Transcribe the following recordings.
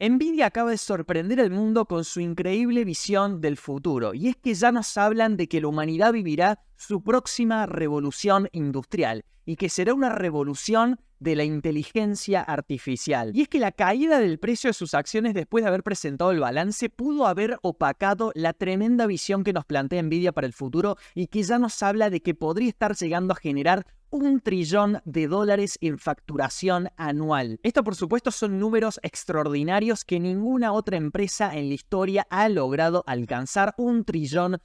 Nvidia acaba de sorprender al mundo con su increíble visión del futuro, y es que ya nos hablan de que la humanidad vivirá su próxima revolución industrial, y que será una revolución de la inteligencia artificial. Y es que la caída del precio de sus acciones después de haber presentado el balance pudo haber opacado la tremenda visión que nos plantea Nvidia para el futuro y que ya nos habla de que podría estar llegando a generar $1 trillón en facturación anual. Esto, por supuesto, son números extraordinarios que ninguna otra empresa en la historia ha logrado alcanzar. $1 trillón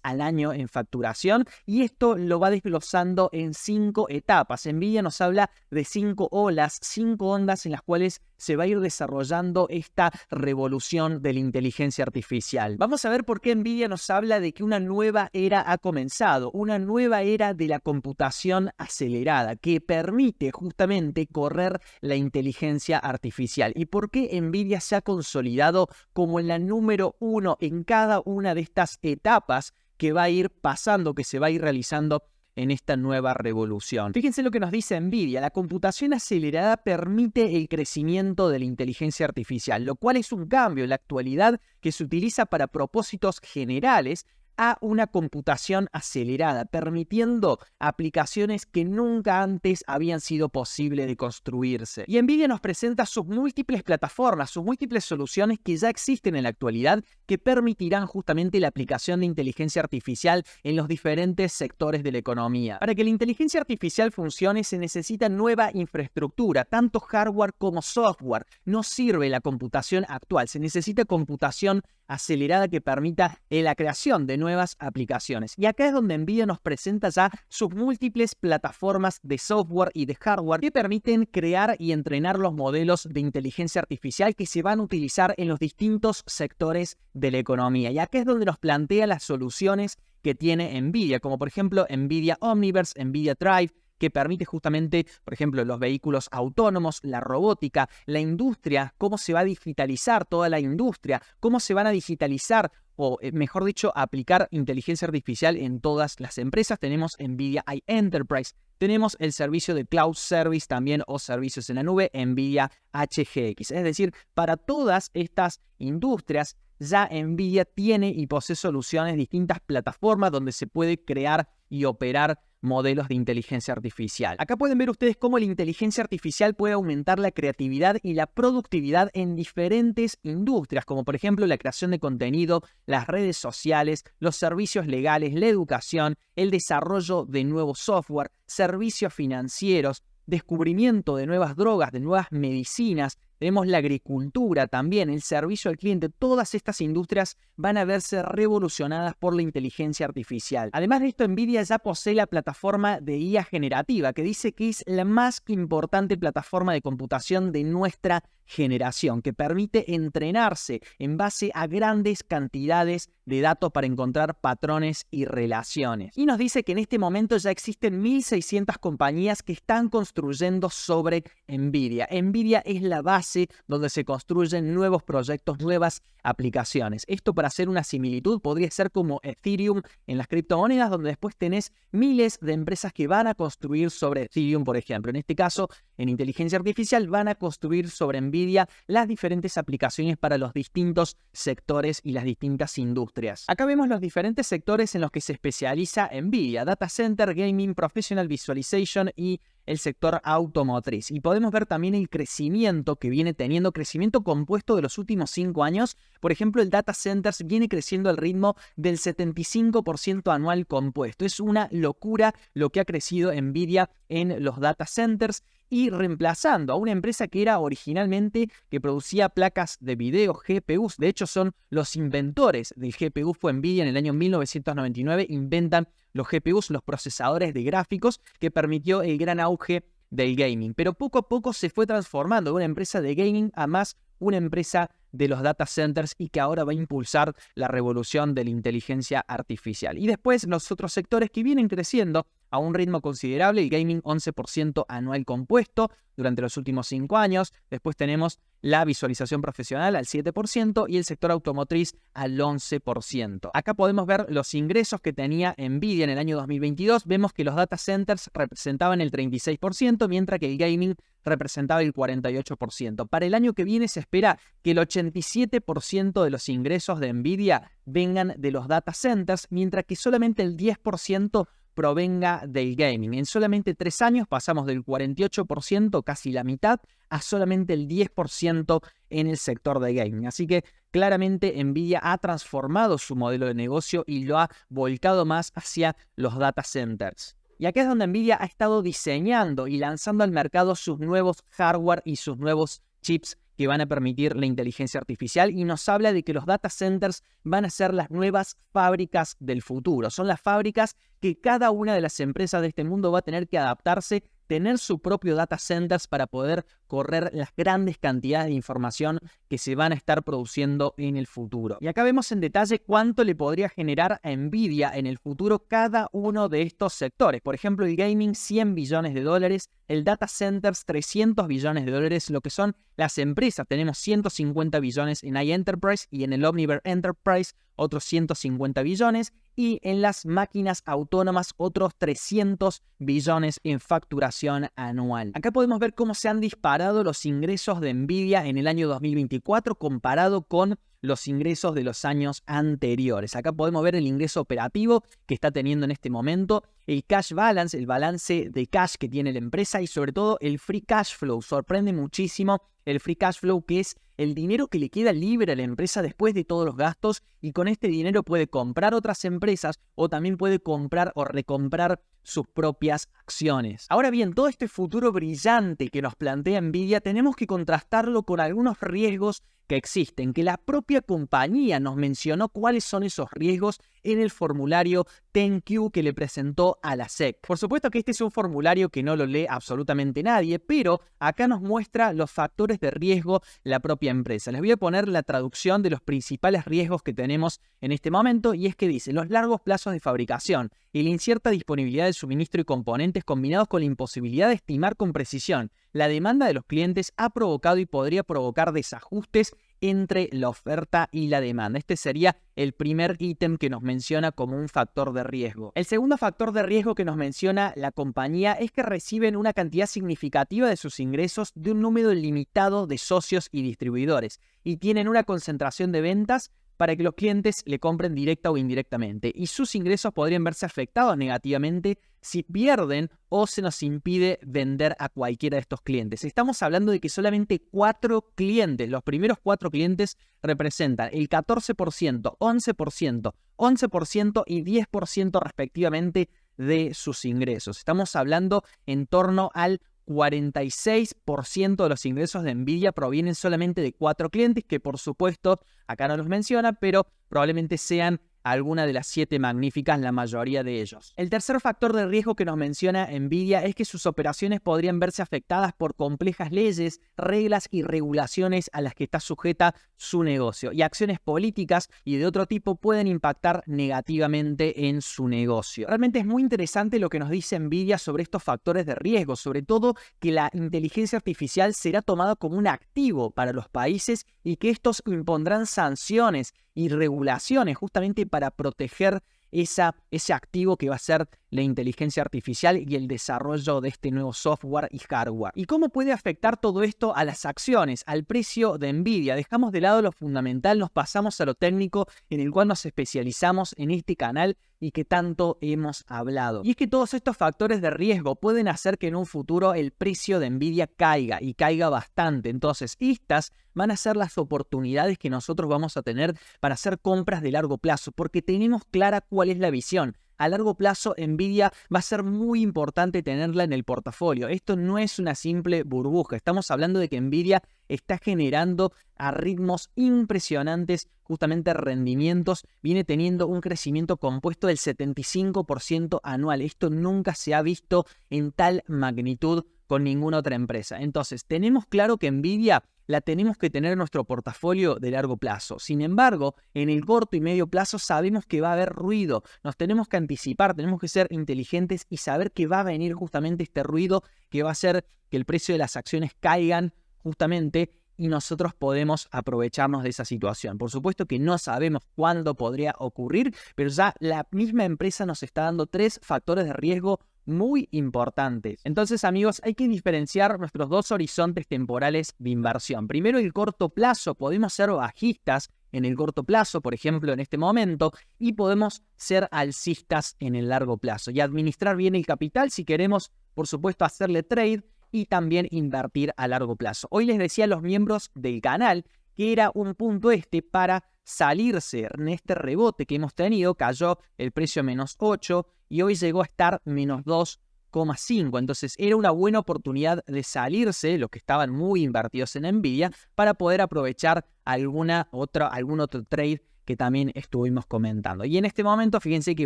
al año en facturación, y esto lo va desglosando en 5 etapas. Nvidia nos habla de 5 olas, 5 ondas en las cuales se va a ir desarrollando esta revolución de la inteligencia artificial. Vamos a ver por qué Nvidia nos habla de que una nueva era ha comenzado, una nueva era de la computación acelerada que permite justamente correr la inteligencia artificial, y por qué Nvidia se ha consolidado como en la número 1 en cada una de estas etapas que va a ir pasando, que se va a ir realizando en esta nueva revolución. Fíjense lo que nos dice Nvidia: la computación acelerada permite el crecimiento de la inteligencia artificial, lo cual es un cambio en la actualidad que se utiliza para propósitos generales a una computación acelerada, permitiendo aplicaciones que nunca antes habían sido posible de construirse. Y Nvidia nos presenta sus múltiples plataformas, sus múltiples soluciones que ya existen en la actualidad, que permitirán justamente la aplicación de inteligencia artificial en los diferentes sectores de la economía. Para que la inteligencia artificial funcione se necesita nueva infraestructura, tanto hardware como software. No sirve la computación actual, se necesita computación acelerada que permita la creación de nuevas aplicaciones. Y acá es donde Nvidia nos presenta ya sus múltiples plataformas de software y de hardware que permiten crear y entrenar los modelos de inteligencia artificial que se van a utilizar en los distintos sectores de la economía. Y acá es donde nos plantea las soluciones que tiene Nvidia, como por ejemplo Nvidia Omniverse, Nvidia Drive, que permite justamente, por ejemplo, los vehículos autónomos, la robótica, la industria, cómo se va a digitalizar toda la industria, cómo se van a digitalizar o, mejor dicho, aplicar inteligencia artificial en todas las empresas. Tenemos Nvidia iEnterprise, tenemos el servicio de Cloud Service también o servicios en la nube, Nvidia HGX. Es decir, para todas estas industrias ya Nvidia tiene y posee soluciones, distintas plataformas donde se puede crear y operar modelos de inteligencia artificial. Acá pueden ver ustedes cómo la inteligencia artificial puede aumentar la creatividad y la productividad en diferentes industrias, como por ejemplo la creación de contenido, las redes sociales, los servicios legales, la educación, el desarrollo de nuevo software, servicios financieros, descubrimiento de nuevas drogas, de nuevas medicinas. Tenemos la agricultura también, el servicio al cliente. Todas estas industrias van a verse revolucionadas por la inteligencia artificial. Además de esto, Nvidia ya posee la plataforma de IA generativa, que dice que es la más importante plataforma de computación de nuestra generación, que permite entrenarse en base a grandes cantidades de datos para encontrar patrones y relaciones. Y nos dice que en este momento ya existen 1.600 compañías que están construyendo sobre Nvidia. Nvidia es la base donde se construyen nuevos proyectos, nuevas aplicaciones. Esto, para hacer una similitud, podría ser como Ethereum en las criptomonedas, donde después tenés miles de empresas que van a construir sobre Ethereum, por ejemplo. En este caso, en inteligencia artificial, van a construir sobre Nvidia las diferentes aplicaciones para los distintos sectores y las distintas industrias. Acá vemos los diferentes sectores en los que se especializa Nvidia: Data Center, Gaming, Professional Visualization y el sector automotriz. Y podemos ver también el crecimiento que viene teniendo, crecimiento compuesto de los últimos 5 años. Por ejemplo, el Data Centers viene creciendo al ritmo del 75% anual compuesto. Es una locura lo que ha crecido Nvidia en los Data Centers, y reemplazando a una empresa que era originalmente que producía placas de video, GPUs. De hecho, son los inventores del GPU. Fue Nvidia en el año 1999, inventan los GPUs, los procesadores de gráficos, que permitió el gran auge del gaming. Pero poco a poco se fue transformando de una empresa de gaming a más una empresa de los data centers, y que ahora va a impulsar la revolución de la inteligencia artificial. Y después los otros sectores que vienen creciendo a un ritmo considerable, el gaming 11% anual compuesto durante los últimos 5 años. Después tenemos la visualización profesional al 7% y el sector automotriz al 11%. Acá podemos ver los ingresos que tenía Nvidia en el año 2022. Vemos que los data centers representaban el 36%, mientras que el gaming representaba el 48%. Para el año que viene se espera que el 87% de los ingresos de Nvidia vengan de los data centers, mientras que solamente el 10% provenga del gaming. En solamente 3 años pasamos del 48%, casi la mitad, a solamente el 10% en el sector de gaming. Así que claramente Nvidia ha transformado su modelo de negocio y lo ha volcado más hacia los data centers. Y acá es donde Nvidia ha estado diseñando y lanzando al mercado sus nuevos hardware y sus nuevos chips que van a permitir la inteligencia artificial, y nos habla de que los data centers van a ser las nuevas fábricas del futuro. Son las fábricas que cada una de las empresas de este mundo va a tener que adaptarse, tener su propio data centers para poder correr las grandes cantidades de información que se van a estar produciendo en el futuro. Y acá vemos en detalle cuánto le podría generar a Nvidia en el futuro cada uno de estos sectores. Por ejemplo, el gaming, $100 billones, el data centers, $300 billones, lo que son las empresas. Tenemos 150 billones en iEnterprise y en el Omniverse Enterprise otros 150 billones, y en las máquinas autónomas otros 300 billones en facturación anual. Acá podemos ver cómo se han disparado los ingresos de Nvidia en el año 2024 comparado con los ingresos de los años anteriores. Acá podemos ver el ingreso operativo que está teniendo en este momento, el cash balance, el balance de cash que tiene la empresa, y sobre todo el free cash flow. Sorprende muchísimo el free cash flow, que es el dinero que le queda libre a la empresa después de todos los gastos, y con este dinero puede comprar otras empresas o también puede comprar o recomprar sus propias acciones. Ahora bien, todo este futuro brillante que nos plantea Nvidia tenemos que contrastarlo con algunos riesgos que existen, que la propia compañía nos mencionó cuáles son esos riesgos en el formulario 10Q que le presentó a la SEC. Por supuesto que este es un formulario que no lo lee absolutamente nadie, pero acá nos muestra los factores de riesgo la propia empresa. Les voy a poner la traducción de los principales riesgos que tenemos en este momento, y es que dice: los largos plazos de fabricación y la incierta disponibilidad de suministro y componentes, combinados con la imposibilidad de estimar con precisión la demanda de los clientes, ha provocado y podría provocar desajustes entre la oferta y la demanda. Este sería el primer ítem que nos menciona como un factor de riesgo. El segundo factor de riesgo que nos menciona la compañía es que reciben una cantidad significativa de sus ingresos de un número limitado de socios y distribuidores, y tienen una concentración de ventas para que los clientes le compren directa o indirectamente, y sus ingresos podrían verse afectados negativamente si pierden o se nos impide vender a cualquiera de estos clientes. Estamos hablando de que solamente 4 clientes, los primeros 4 clientes, representan el 14%, 11%, 11% y 10% respectivamente de sus ingresos. Estamos hablando en torno al 46% de los ingresos de Nvidia provienen solamente de 4 clientes, que por supuesto acá no los menciona, pero probablemente sean alguna de las 7 magníficas, la mayoría de ellos. El tercer factor de riesgo que nos menciona Nvidia es que sus operaciones podrían verse afectadas por complejas leyes, reglas y regulaciones a las que está sujeta su negocio, y acciones políticas y de otro tipo pueden impactar negativamente en su negocio. Realmente es muy interesante lo que nos dice Nvidia sobre estos factores de riesgo, sobre todo que la inteligencia artificial será tomada como un activo para los países y que estos impondrán sanciones y regulaciones justamente para proteger ese activo que va a ser la inteligencia artificial y el desarrollo de este nuevo software y hardware. ¿Y cómo puede afectar todo esto a las acciones, al precio de Nvidia? Dejamos de lado lo fundamental, nos pasamos a lo técnico, en el cual nos especializamos en este canal y que tanto hemos hablado. Y es que todos estos factores de riesgo pueden hacer que en un futuro el precio de Nvidia caiga, y caiga bastante. Entonces, estas van a ser las oportunidades que nosotros vamos a tener para hacer compras de largo plazo, porque tenemos clara cuál es la visión. A largo plazo, Nvidia va a ser muy importante tenerla en el portafolio. Esto no es una simple burbuja. Estamos hablando de que Nvidia está generando a ritmos impresionantes justamente rendimientos. Viene teniendo un crecimiento compuesto del 75% anual. Esto nunca se ha visto en tal magnitud con ninguna otra empresa. Entonces, tenemos claro que Nvidia la tenemos que tener en nuestro portafolio de largo plazo. Sin embargo, en el corto y medio plazo sabemos que va a haber ruido. Nos tenemos que anticipar, tenemos que ser inteligentes y saber que va a venir justamente este ruido que va a hacer que el precio de las acciones caigan justamente y nosotros podemos aprovecharnos de esa situación. Por supuesto que no sabemos cuándo podría ocurrir, pero ya la misma empresa nos está dando 3 factores de riesgo muy importantes. Entonces, amigos, hay que diferenciar nuestros 2 horizontes temporales de inversión. Primero, el corto plazo. Podemos ser bajistas en el corto plazo, por ejemplo, en este momento, y podemos ser alcistas en el largo plazo y administrar bien el capital si queremos, por supuesto, hacerle trade y también invertir a largo plazo. Hoy les decía a los miembros del canal que era un punto para salirse en este rebote que hemos tenido. Cayó el precio -8 y hoy llegó a estar -2,5. Entonces era una buena oportunidad de salirse los que estaban muy invertidos en Nvidia para poder aprovechar algún otro trade que también estuvimos comentando. Y en este momento fíjense que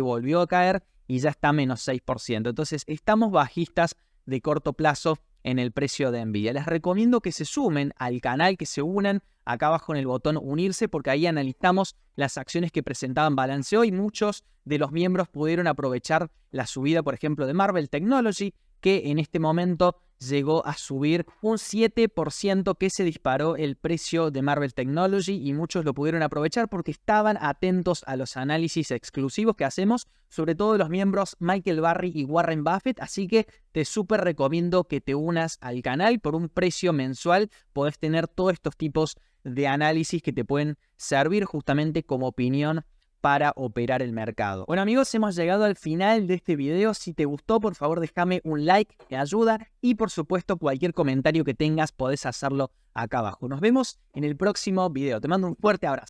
volvió a caer y ya está -6%. Entonces estamos bajistas de corto plazo en el precio de Nvidia. Les recomiendo que se sumen al canal, que se unan acá abajo en el botón unirse, porque ahí analizamos las acciones que presentaban balanceo y muchos de los miembros pudieron aprovechar la subida, por ejemplo, de Marvell Technology, que en este momento llegó a subir un 7%, que se disparó el precio de Marvell Technology y muchos lo pudieron aprovechar porque estaban atentos a los análisis exclusivos que hacemos, sobre todo los miembros Michael Burry y Warren Buffett, así que te súper recomiendo que te unas al canal. Por un precio mensual podés tener todos estos tipos de análisis que te pueden servir justamente como opinión para operar el mercado. Bueno, amigos, hemos llegado al final de este video. Si te gustó, por favor, déjame un like, me ayuda, y por supuesto cualquier comentario que tengas podés hacerlo acá abajo. Nos vemos en el próximo video. Te mando un fuerte abrazo.